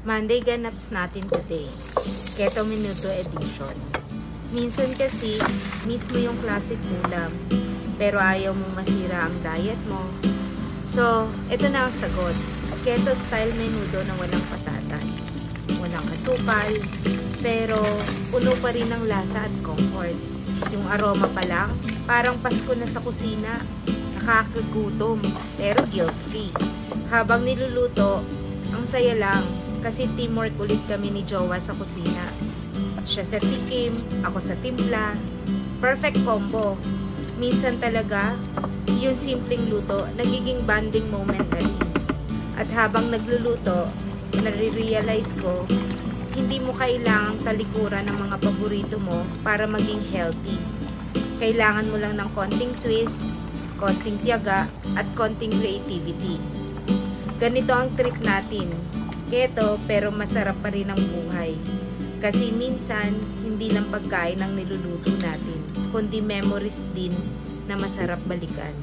Monday ganaps natin today. Keto Minuto Edition. Minsan kasi, mismo yung classic ulam, pero ayaw mong masira ang diet mo. So, ito na ang sagot. Keto style menudo na walang patatas, walang asukal, pero puno pa rin ng lasa at comfort. Yung aroma pa lang, parang Pasko na sa kusina. Nakakagutom, pero guilt-free. Habang niluluto, ang saya lang, kasi teamwork ulit kami ni Jowa sa kusina. Siya sa tikim, ako sa timpla. Perfect combo. Minsan talaga, yung simpleng luto, nagiging bonding moment na rin. At habang nagluluto, nare-realize ko, hindi mo kailangang talikuran ng mga paborito mo para maging healthy. Kailangan mo lang ng konting twist, konting tiyaga, at konting creativity. Ganito ang trip natin. Keto pero masarap pa rin ang buhay. Kasi minsan, hindi lang pagkain ang niluluto natin, kundi memories din na masarap balikan.